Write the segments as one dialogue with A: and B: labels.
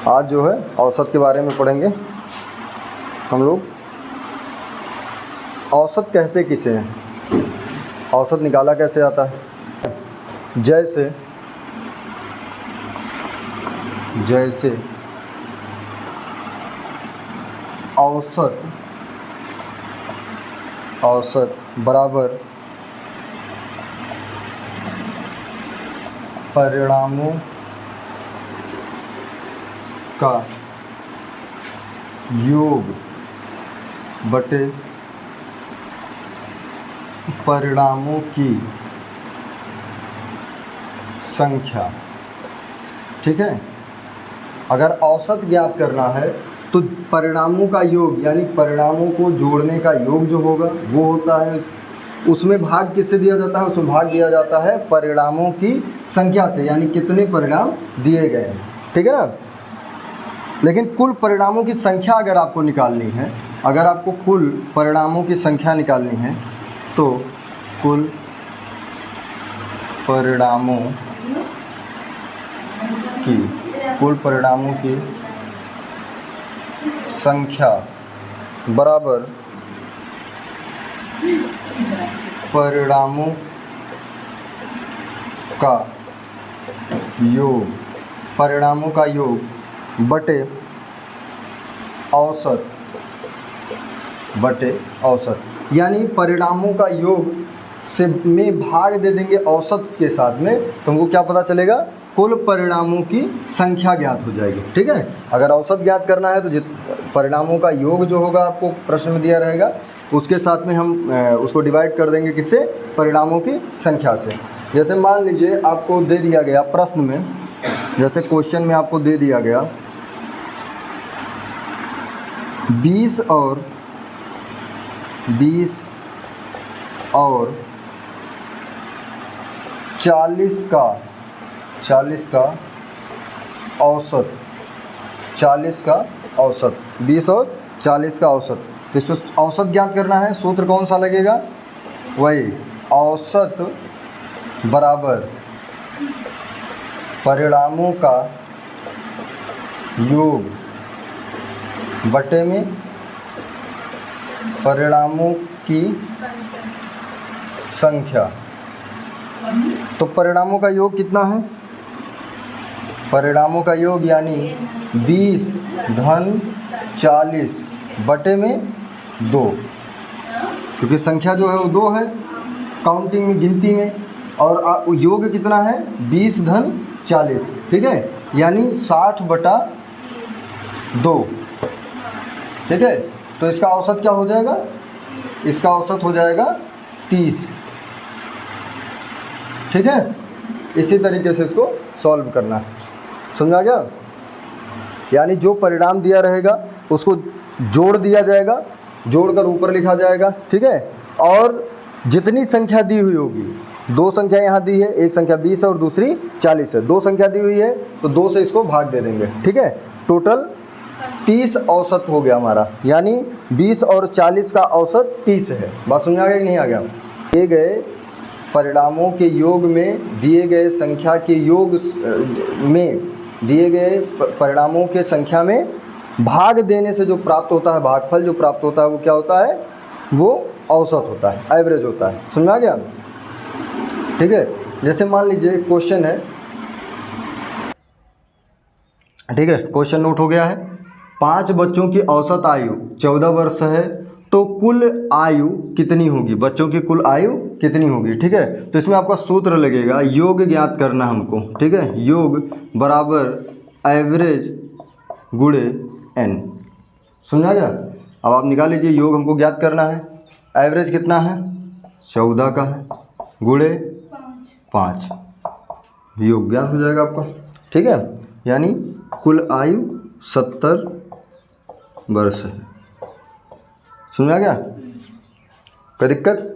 A: आज जो है औसत के बारे में पढ़ेंगे हम लोग। औसत कहते किसे हैं, औसत निकाला कैसे जाता है? जैसे औसत बराबर परिणामों का योग बटे परिणामों की संख्या। ठीक है, अगर औसत ज्ञात करना है तो परिणामों का योग यानी परिणामों को जोड़ने का योग जो होगा वो होता है, उसमें भाग किससे दिया जाता है? उसमें भाग दिया जाता है परिणामों की संख्या से, यानी कितने परिणाम दिए गए हैं। ठीक है ना। लेकिन कुल परिणामों की संख्या अगर आपको निकालनी है, अगर आपको कुल परिणामों की संख्या निकालनी है तो कुल परिणामों की संख्या बराबर परिणामों का योग बटे औसत, यानी परिणामों का योग से में भाग दे देंगे औसत के साथ में, तो हमको क्या पता चलेगा? कुल परिणामों की संख्या ज्ञात हो जाएगी। ठीक है, अगर औसत ज्ञात करना है तो परिणामों का योग जो होगा आपको प्रश्न में दिया रहेगा, उसके साथ में हम उसको डिवाइड कर देंगे किससे? परिणामों की संख्या से। जैसे मान लीजिए आपको दे दिया गया प्रश्न में, जैसे क्वेश्चन में आपको दे दिया गया 20 और 40 का औसत, 20 और 40 का औसत। तो इसमें औसत ज्ञात करना है, सूत्र कौन सा लगेगा? वही औसत बराबर परिणामों का योग बटे में परिणामों की संख्या। तो परिणामों का योग कितना है? परिणामों का योग यानी 20 धन 40 बटे में 2, क्योंकि संख्या जो है वो 2 है काउंटिंग में, गिनती में, और योग कितना है? 20 धन 40। ठीक है, यानी 60 बटा 2। ठीक है, तो इसका औसत क्या हो जाएगा? इसका औसत हो जाएगा 30। ठीक है, इसी तरीके से इसको सॉल्व करना है। समझा गया? यानी जो परिणाम दिया रहेगा उसको जोड़ दिया जाएगा, जोड़कर ऊपर लिखा जाएगा। ठीक है, और जितनी संख्या दी हुई होगी, 2 संख्या यहाँ दी है, एक संख्या 20 है और दूसरी 40 है, 2 संख्या दी हुई है तो 2 से इसको भाग दे देंगे। ठीक है, टोटल 30 औसत हो गया हमारा, यानी 20 और 40 का औसत 30 है। बात समझ आ गया कि नहीं आ गया? दिए गए परिणामों के योग में दिए गए संख्या के योग में दिए गए परिणामों के संख्या में भाग देने से जो प्राप्त होता है, भागफल जो प्राप्त होता है वो क्या होता है? वो औसत होता है, एवरेज होता है। समझ आ गया? ठीक है, जैसे मान लीजिए क्वेश्चन है, ठीक है, क्वेश्चन नोट हो गया है। 5 बच्चों की औसत आयु 14 वर्ष है, तो कुल आयु कितनी होगी? बच्चों की कुल आयु कितनी होगी? ठीक है, तो इसमें आपका सूत्र लगेगा, योग ज्ञात करना हमको। ठीक है, योग बराबर एवरेज गुणे n। समझा गया? अब आप निकाल लीजिए, योग हमको ज्ञात करना है, एवरेज कितना है? 14 का है, गुणे 5, योग ज्ञात हो जाएगा आपका। ठीक है, यानी कुल आयु 70 वर्ष है। समझा गया? कोई दिक्कत?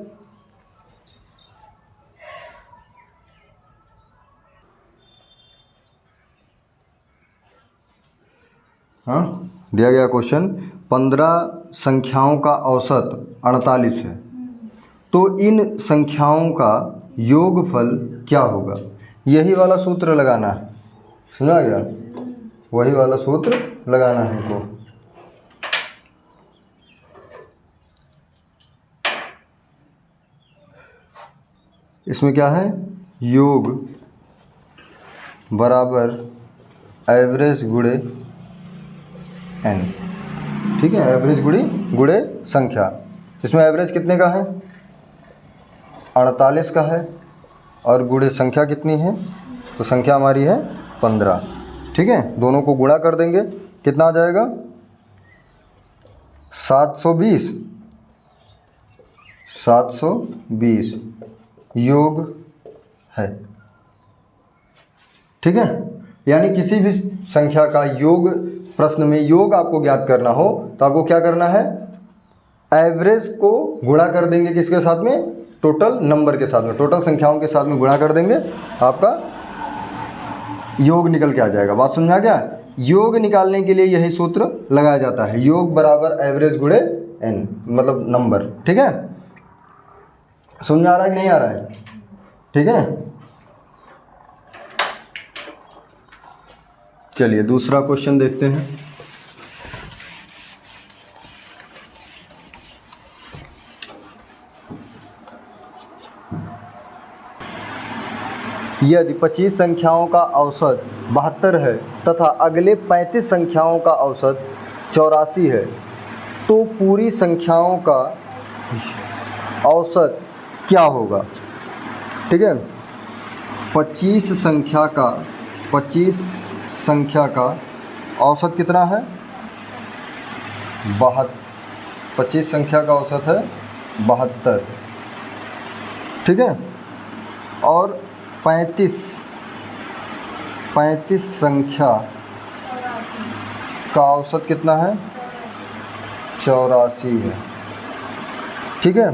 A: हाँ, दिया गया क्वेश्चन 15 संख्याओं का औसत 48 है, तो इन संख्याओं का योगफल क्या होगा? यही वाला सूत्र लगाना है। सुना गया? वही वाला सूत्र लगाना है हमको। इसमें क्या है, योग बराबर एवरेज गुणे n, ठीक है, एवरेज गुणे संख्या। इसमें एवरेज कितने का है, 48 का है, और गुणे संख्या कितनी है, तो संख्या हमारी है 15, ठीक है। दोनों को गुणा कर देंगे, कितना आ जाएगा 720 योग है, ठीक है। यानी किसी भी संख्या का योग, प्रश्न में योग आपको ज्ञात करना हो तो आपको क्या करना है, एवरेज को गुणा कर देंगे किसके साथ में, टोटल नंबर के साथ में, टोटल संख्याओं के साथ में गुणा कर देंगे, आपका योग निकल के आ जाएगा। बात समझा क्या, योग निकालने के लिए यही सूत्र लगाया जाता है, योग बराबर एवरेज गुणे n, मतलब नंबर, ठीक है। समझ आ रहा है कि नहीं आ रहा है, ठीक है। चलिए दूसरा क्वेश्चन देखते हैं। यदि 25 संख्याओं का औसत 72 है तथा अगले 35 संख्याओं का औसत 84 है, तो पूरी संख्याओं का औसत क्या होगा, ठीक है। 25 संख्या का औसत कितना है, 25 संख्या का औसत है 72, ठीक है। और 35 संख्या का औसत कितना है, 84 है, ठीक है।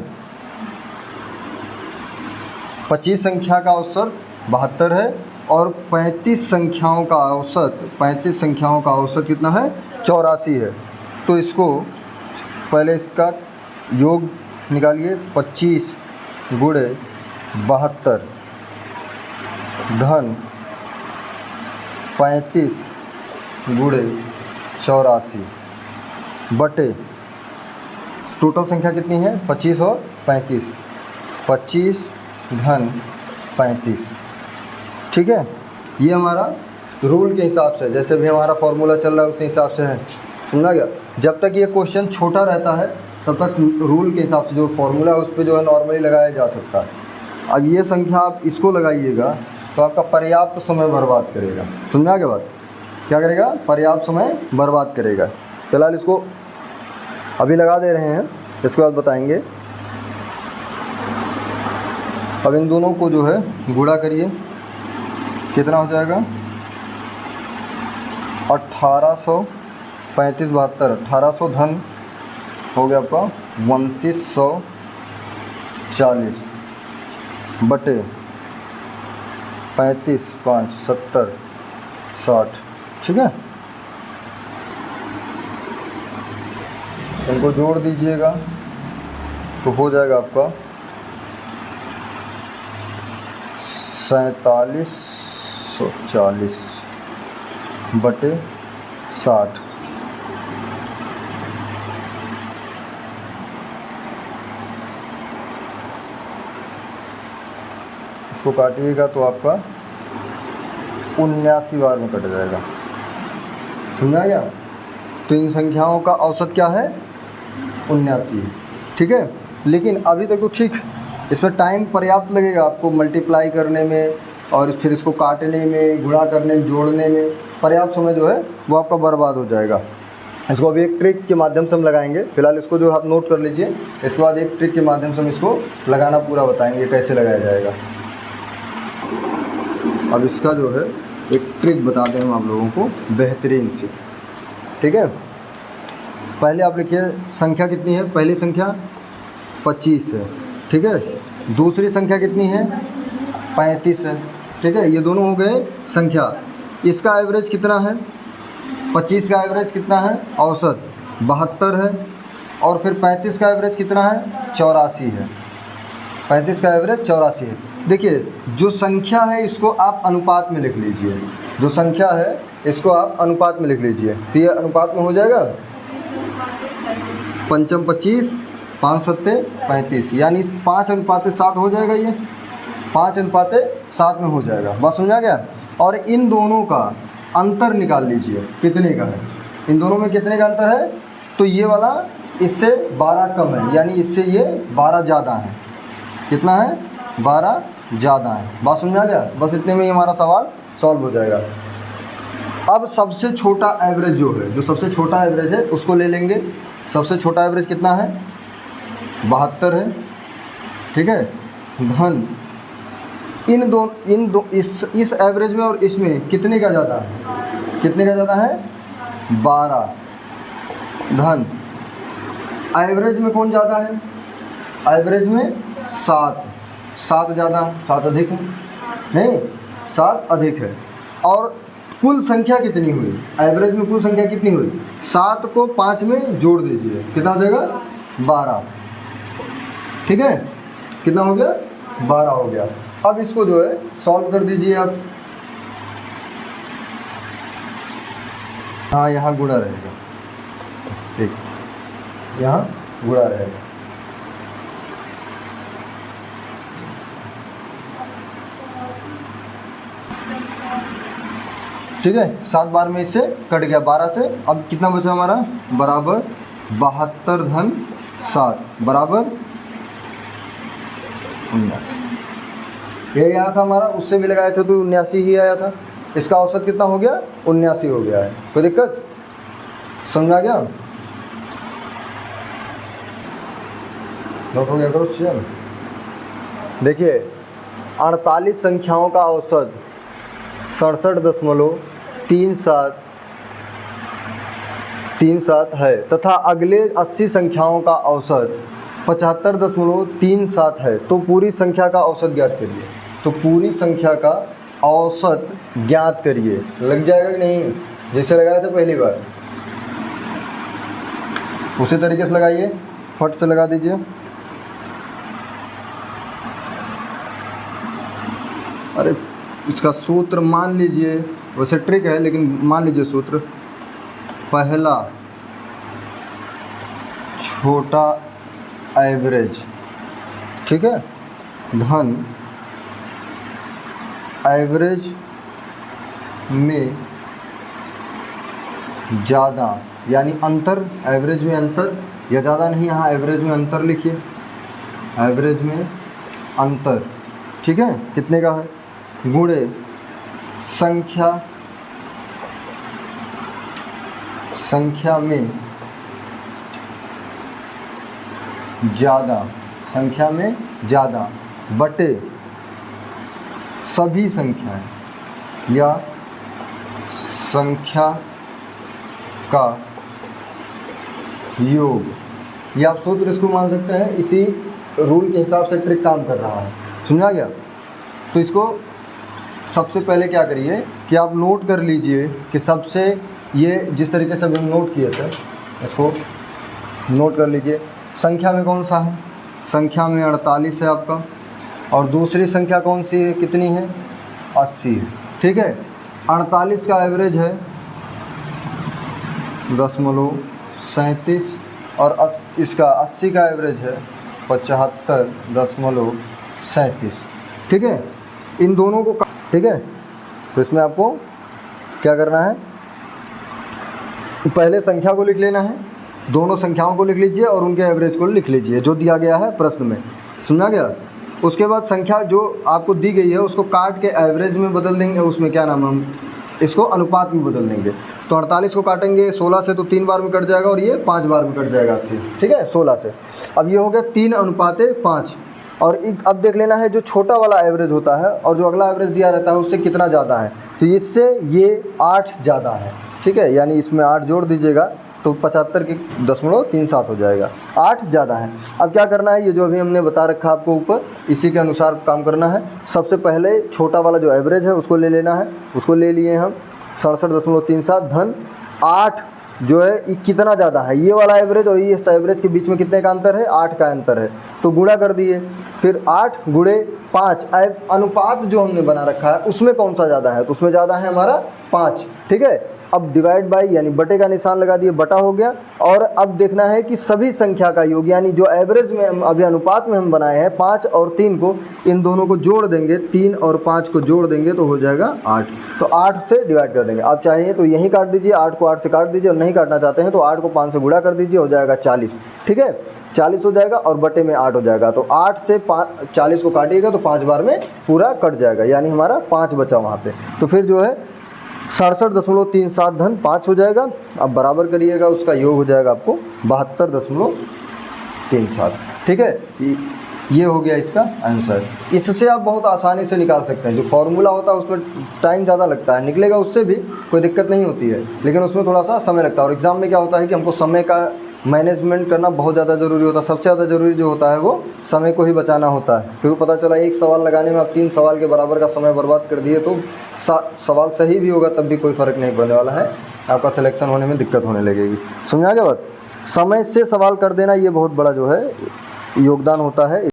A: 25 संख्या का औसत 72 है और 35 संख्याओं का औसत कितना है, 84 है। तो इसको पहले इसका योग निकालिए, 25 गुणे 72 धन 35 गुणे 84 बटे टोटल संख्या कितनी है, 25 और 35, 25 धन 35, ठीक है। ये हमारा रूल के हिसाब से, जैसे भी हमारा फॉर्मूला चल रहा है उस हिसाब से है, सुना गया। जब तक ये क्वेश्चन छोटा रहता है तब तक रूल के हिसाब से जो फॉर्मूला है उस पर जो है नॉर्मली लगाया जा सकता है। अब ये संख्या आप इसको लगाइएगा तो आपका पर्याप्त समय बर्बाद करेगा, समझा के बाद क्या करेगा, पर्याप्त समय बर्बाद करेगा। फिलहाल इसको अभी लगा दे रहे हैं, इसके बाद बताएंगे। अब इन दोनों को जो है गुणा करिए, कितना हो जाएगा 1835 72, 1800 धन हो गया आपका 2940 बटे 35 5 70 60, ठीक है। इनको जोड़ दीजिएगा तो हो जाएगा आपका 4740 बटे 60, इसको काटिएगा तो आपका 79 बार में कट जाएगा, समझा गया। तो इन संख्याओं का औसत क्या है, 79, ठीक है। लेकिन अभी तक तो ठीक, इसमें टाइम पर्याप्त लगेगा आपको मल्टीप्लाई करने में और फिर इसको काटने में, गुणा करने में, जोड़ने में पर्याप्त समय जो है वो आपका बर्बाद हो जाएगा। इसको अभी एक ट्रिक के माध्यम से हम लगाएंगे। फिलहाल इसको जो आप नोट कर लीजिए, इसके बाद एक ट्रिक के माध्यम से हम इसको लगाना पूरा बताएंगे कैसे लगाया जाएगा। अब इसका जो है एक ट्रिक बता दें हम आप लोगों को बेहतरीन सी, ठीक है। पहले आप लिखिए संख्या कितनी है, पहली संख्या 25 है, ठीक है। दूसरी संख्या कितनी है, 35 है, ठीक है। ये दोनों हो गए संख्या। इसका एवरेज कितना है, 25 का एवरेज कितना है, औसत 72 है, और फिर 35 का एवरेज कितना है, 84 है। 35 का एवरेज 84 है। देखिए जो संख्या है इसको आप अनुपात में लिख लीजिए, जो संख्या है इसको आप अनुपात में लिख लीजिए, तो ये अनुपात में हो जाएगा 5 25 5 7 35, यानी 5:7 हो जाएगा। ये 5:7 में हो जाएगा। बात समझा गया। और इन दोनों का अंतर निकाल लीजिए कितने का है, इन दोनों में कितने का अंतर है, तो ये वाला इससे 12 कम है, यानी इससे ये 12 ज़्यादा है। कितना है? 12 ज़्यादा है। बात समझा गया। बस इतने में ही हमारा सवाल सॉल्व हो जाएगा। अब सबसे छोटा एवरेज जो है, जो सबसे छोटा एवरेज है उसको ले लेंगे। सबसे छोटा एवरेज कितना है? 72 है। ठीक है, धन इस एवरेज में और इसमें कितने का ज़्यादा है? कितने का ज़्यादा है? 12। धन एवरेज में कौन ज़्यादा है? एवरेज में 7 ज़्यादा, 7 अधिक है, नहीं 7 अधिक है। और कुल संख्या कितनी हुई? एवरेज में कुल संख्या कितनी हुई? 7 को 5 में जोड़ दीजिए, कितना हो जाएगा? 12। ठीक है, कितना हो गया? 12 हो गया। अब इसको जो है सॉल्व कर दीजिए आप। हाँ, यहाँ गुणा रहेगा। ठीक, यहाँ गुणा रहेगा। ठीक है, 7 बार में इससे कट गया 12 से। अब कितना बचा हमारा? बराबर 72 धन 7 बराबर 79। ये आया था हमारा, उससे भी लगाए थे तो 79 ही आया था। इसका औसत कितना हो गया? 79 हो गया है। कोई दिक्कत? समझा गया? नोट हो गया करो। चल देखिए, 48 संख्याओं का औसत 67.37 है तथा अगले 80 संख्याओं का औसत 75.37 है। तो पूरी संख्या का औसत ज्ञात करिए। तो पूरी संख्या का औसत ज्ञात करिए। लग जाएगा कि नहीं? जैसे लगाया था पहली बार उसी तरीके से लगाइए, फट से लगा दीजिए। अरे इसका सूत्र मान लीजिए, वैसे ट्रिक है लेकिन मान लीजिए सूत्र। पहला छोटा एवरेज, ठीक है, धन एवरेज में ज़्यादा, यानी अंतर, एवरेज में अंतर या ज़्यादा नहीं, यहाँ एवरेज में अंतर लिखिए। एवरेज में अंतर, ठीक है, कितने का है? गुणे संख्या में ज़्यादा, संख्या में ज़्यादा बटे सभी संख्याएं या संख्या का योग। या आप सूत्र इसको मान सकते हैं। इसी रूल के हिसाब से ट्रिक काम कर रहा है। समझा गया? तो इसको सबसे पहले क्या करिए कि आप नोट कर लीजिए कि सबसे, ये जिस तरीके से अभी हम नोट किए थे इसको नोट कर लीजिए। संख्या में कौन सा है? संख्या में 48 है आपका। और दूसरी संख्या कौन सी है? कितनी है? 80 है। ठीक है, 48 का एवरेज है 0.37 और इसका 80 का एवरेज है 75.37। ठीक है, इन दोनों को, ठीक है, तो इसमें आपको क्या करना है? पहले संख्या को लिख लेना है, दोनों संख्याओं को लिख लीजिए और उनके एवरेज को लिख लीजिए जो दिया गया है प्रश्न में। सुना गया? उसके बाद संख्या जो आपको दी गई है उसको काट के एवरेज में बदल देंगे। उसमें क्या नाम है, हम इसको अनुपात में बदल देंगे। तो 48 को काटेंगे 16 से तो 3 बार में कट जाएगा और ये 5 बार में कट जाएगा 80। ठीक है, 16 से। अब ये हो गया 3:5। और अब देख लेना है जो छोटा वाला एवरेज होता है और जो अगला एवरेज दिया रहता है उससे कितना ज़्यादा है। तो इससे ये 8 ज़्यादा है। ठीक है, यानी इसमें 8 जोड़ दीजिएगा तो 75.37 हो जाएगा। 8 ज़्यादा है। अब क्या करना है, ये जो अभी हमने बता रखा आपको ऊपर, इसी के अनुसार काम करना है। सबसे पहले छोटा वाला जो एवरेज है उसको ले लेना है। उसको ले लिए हम 67.37 धन 8 जो है ये कितना ज़्यादा है, ये वाला एवरेज और इस एवरेज के बीच में कितने का अंतर है, 8 का अंतर है। तो गुणा कर दिए, फिर 8 गुणे 5 अनुपात जो हमने बना रखा है उसमें कौन सा ज़्यादा है, तो उसमें ज़्यादा है हमारा 5। ठीक है, अब डिवाइड बाय यानी बटे का निशान लगा दिए, बटा हो गया। और अब देखना है कि सभी संख्या का योग यानी जो एवरेज में हम अभी अनुपात में हम बनाए हैं 5 और 3 को, इन दोनों को जोड़ देंगे, 3 और 5 को जोड़ देंगे तो हो जाएगा 8। तो 8 से डिवाइड कर देंगे। आप चाहिए तो यहीं काट दीजिए, 8 को 8 से काट दीजिए, और नहीं काटना चाहते हैं तो 8 को 5 से गुणा कर दीजिए, हो जाएगा 40। ठीक है, 40 हो जाएगा और बटे में 8 हो जाएगा। तो 8 से 40 को काटिएगा तो 5 बार में पूरा कट जाएगा, यानी हमारा 5 बचा वहाँ पे। तो फिर जो है 67.37 धन 5 हो जाएगा। अब बराबर करिएगा, उसका योग हो जाएगा आपको 72.37। ठीक है, ये हो गया इसका आंसर। इससे आप बहुत आसानी से निकाल सकते हैं। जो फॉर्मूला होता है उसमें टाइम ज़्यादा लगता है, निकलेगा उससे भी कोई दिक्कत नहीं होती है, लेकिन उसमें थोड़ा सा समय लगता है। और एग्ज़ाम में क्या होता है कि हमको समय का मैनेजमेंट करना बहुत ज़्यादा ज़रूरी होता है। सबसे ज़्यादा ज़रूरी जो होता है वो समय को ही बचाना होता है, क्योंकि पता चला एक सवाल लगाने में आप 3 सवाल के बराबर का समय बर्बाद कर दिए तो सवाल सही भी होगा तब भी कोई फ़र्क नहीं पड़ने वाला है, आपका सिलेक्शन होने में दिक्कत होने लगेगी। समझा गया बात? समय से सवाल कर देना ये बहुत बड़ा जो है योगदान होता है।